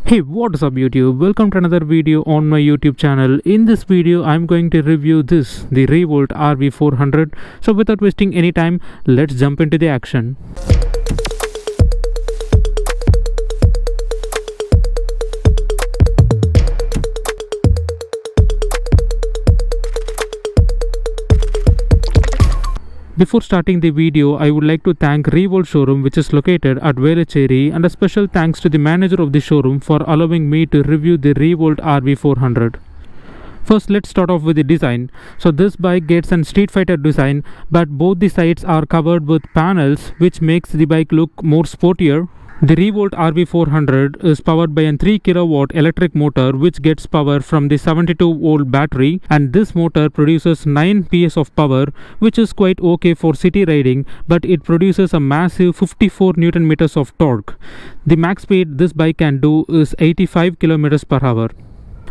Hey, what is up YouTube? Welcome to another video on my YouTube channel. In this video I'm going to review the REVOLT RV 400. So without wasting any time, let's jump into the action. Before starting the video, I would like to thank REVOLT showroom, which is located at Velachery, and a special thanks to the manager of the showroom for allowing me to review the REVOLT RV 400. First, let's start off with the design. So this bike gets an Street Fighter design, but both the sides are covered with panels, which makes the bike look more sportier. The REVOLT RV 400 is powered by a 3 kW electric motor which gets power from the 72-volt battery, and this motor produces 9 PS of power, which is quite okay for city riding, but it produces a massive 54 Newton meters of torque. The max speed this bike can do is 85 km per hour.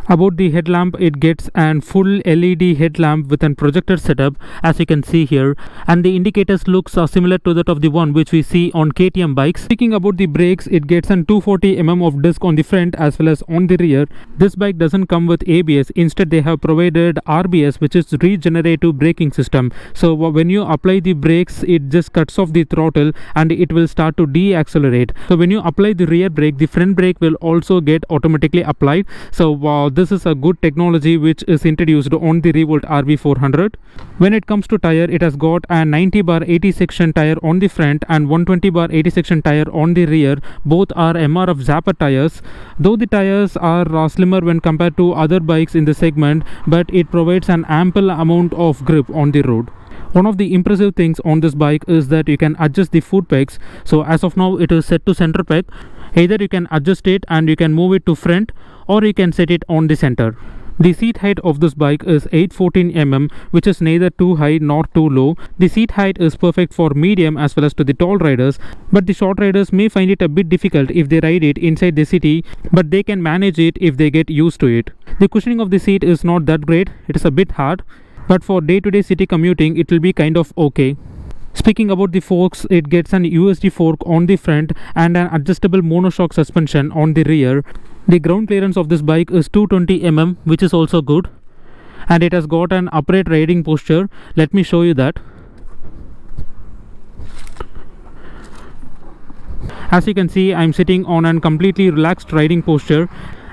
About the headlamp, it gets an full LED headlamp with a projector setup, as you can see here, and the indicators looks are similar to that of the one which we see on KTM bikes. Speaking about the brakes, it gets an 240 mm of disc on the front as well as on the rear. This bike doesn't come with ABS, instead they have provided RBS, which is regenerative braking system. So when you apply the brakes, it just cuts off the throttle and it will start to de-accelerate. So when you apply the rear brake, the front brake will also get automatically applied. So this is a good technology which is introduced on the REVOLT RV 400. When it comes to tire, it has got a 90/80 section tire on the front and 120/80 section tire on the rear. Both are MRF Zappa tires. Though the tires are slimmer when compared to other bikes in the segment, but it provides an ample amount of grip on the road. One of the impressive things on this bike is that you can adjust the foot pegs. So as of now, it is set to center peg. Either you can adjust it and you can move it to front, or you can set it on the center. The seat height of this bike is 814 mm, which is neither too high nor too low. The seat height is perfect for medium as well as to the tall riders, but the short riders may find it a bit difficult if they ride it inside the city, but they can manage it if they get used to it. The cushioning of the seat is not that great, it is a bit hard, but for day-to-day city commuting it will be kind of okay. Speaking about the forks, it gets an USD fork on the front and an adjustable monoshock suspension on the rear. The ground clearance of this bike is 220 mm, which is also good, and it has got an upright riding posture. Let me show you that. As you can see, I am sitting on a completely relaxed riding posture,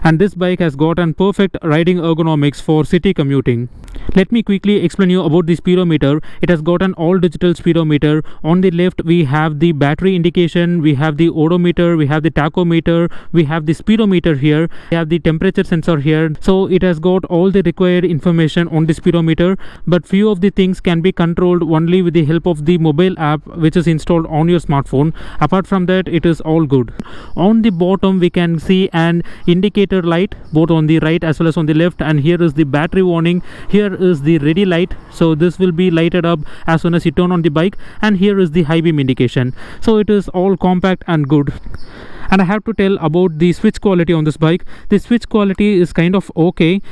and this bike has got an perfect riding ergonomics for city commuting. Let me quickly explain you about the speedometer. It has got an all digital speedometer. On the left we have the battery indication, we have the odometer, we have the tachometer, we have the speedometer here, we have the temperature sensor here. So it has got all the required information on the speedometer, but few of the things can be controlled only with the help of the mobile app which is installed on your smartphone. Apart from that, it is all good. On the bottom we can see an indicator light both on the right as well as on the left, and here is the battery warning. Here is the ready light, so this will be lighted up as soon as you turn on the bike, and here is the high beam indication. So it is all compact and good. And I have to tell about the switch quality on this bike. The switch quality is kind of okay,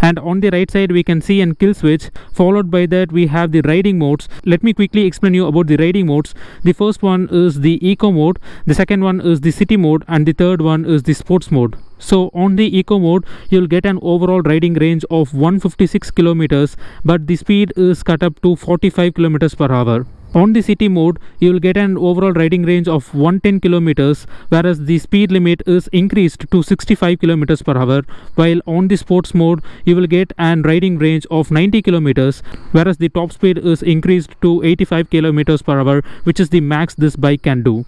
and on the right side we can see an kill switch. Followed by that we have the riding modes. Let me quickly explain you about the riding modes. The first one is the eco mode, the second one is the city mode, and the third one is the sports mode. So on the eco mode you'll get an overall riding range of 156 kilometers, but the speed is cut up to 45 kilometers per hour. On the city mode, you will get an overall riding range of 110 kilometers, whereas the speed limit is increased to 65 kilometers per hour. While on the sports mode, you will get an riding range of 90 kilometers, whereas the top speed is increased to 85 kilometers per hour, which is the max this bike can do.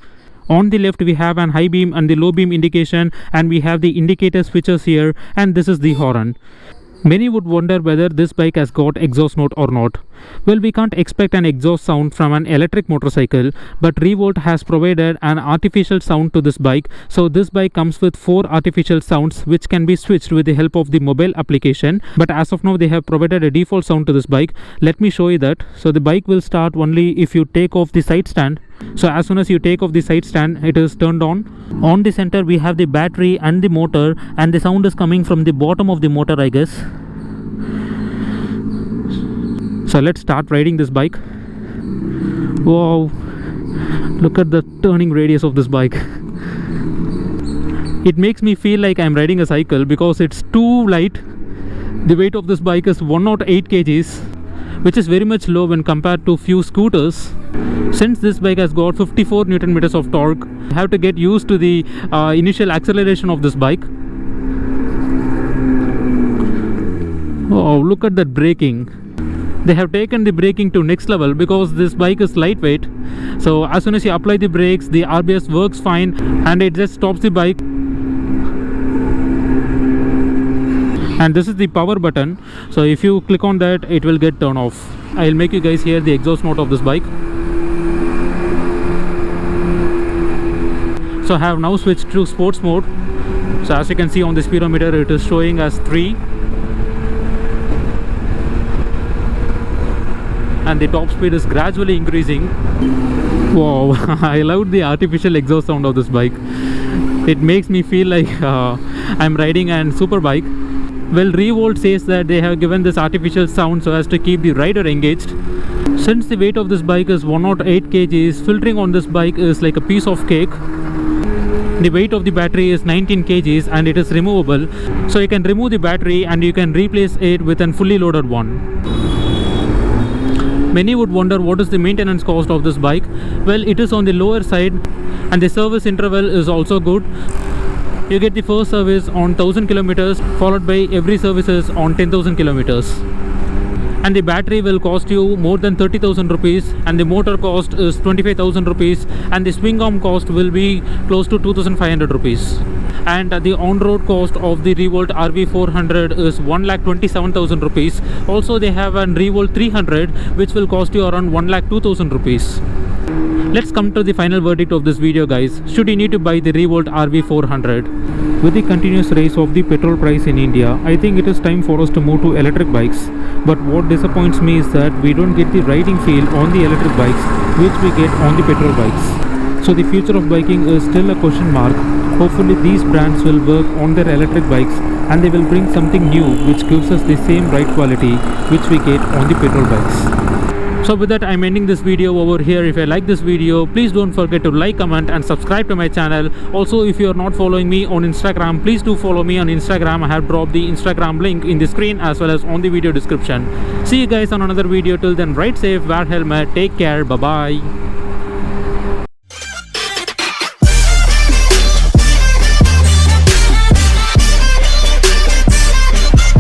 On the left we have an high beam and the low beam indication, and we have the indicator switches here, and this is the horn. Many would wonder whether this bike has got exhaust note or not. Well, we can't expect an exhaust sound from an electric motorcycle, but REVOLT has provided an artificial sound to this bike. So this bike comes with 4 artificial sounds which can be switched with the help of the mobile application, but as of now they have provided a default sound to this bike. Let me show you that. So the bike will start only if you take off the side stand. So as soon as you take off the side stand, it is turned on. On the center we have the battery and the motor, and the sound is coming from the bottom of the motor, I guess. So let's start riding this bike. Wow, look at the turning radius of this bike. It makes me feel like I'm riding a cycle because it's too light. The weight of this bike is 108 kgs, which is very much low when compared to few scooters. Since this bike has got 54 Newton meters of torque, I have to get used to the initial acceleration of this bike. Oh, look at that braking. They have taken the braking to next level because this bike is lightweight. So as soon as you apply the brakes, the RBS works fine and it just stops the bike. And this is the power button, so if you click on that, it will get turned off. I'll make you guys hear the exhaust note of this bike. So I have now switched to sports mode. So as you can see on the speedometer, it is showing as 3, and the top speed is gradually increasing. Wow, I love the artificial exhaust sound of this bike. It makes me feel like I'm riding a super bike. Well, Revolt says that they have given this artificial sound so as to keep the rider engaged. Since the weight of this bike is 108 kgs, filtering on this bike is like a piece of cake. The weight of the battery is 19 kgs and it is removable. So you can remove the battery and you can replace it with a fully loaded one. Many would wonder what is the maintenance cost of this bike. Well, it is on the lower side and the service interval is also good. You get the first service on 1000 kilometers, followed by every services on 10,000 kilometers. And the battery will cost you more than 30,000 rupees, and the motor cost is 25,000 rupees, and the swing arm cost will be close to 2,500 rupees. And the on-road cost of the REVOLT RV 400 is 1,27,000 rupees. Also, they have an REVOLT 300 which will cost you around 1,02,000 rupees. Let's come to the final verdict of this video, guys. Should you need to buy the REVOLT RV 400? With the continuous rise of the petrol price in India, I think it is time for us to move to electric bikes. But what disappoints me is that we don't get the riding feel on the electric bikes which we get on the petrol bikes. So the future of biking is still a question mark. Hopefully these brands will work on their electric bikes and they will bring something new which gives us the same ride quality which we get on the petrol bikes. So with that, I'm ending this video over here. If you like this video, please don't forget to like, comment and subscribe to my channel. Also, if you are not following me on Instagram, please do follow me on Instagram. I have dropped the Instagram link in the screen as well as on the video description. See you guys on another video. Till then, ride safe, wear helmet, take care, bye bye.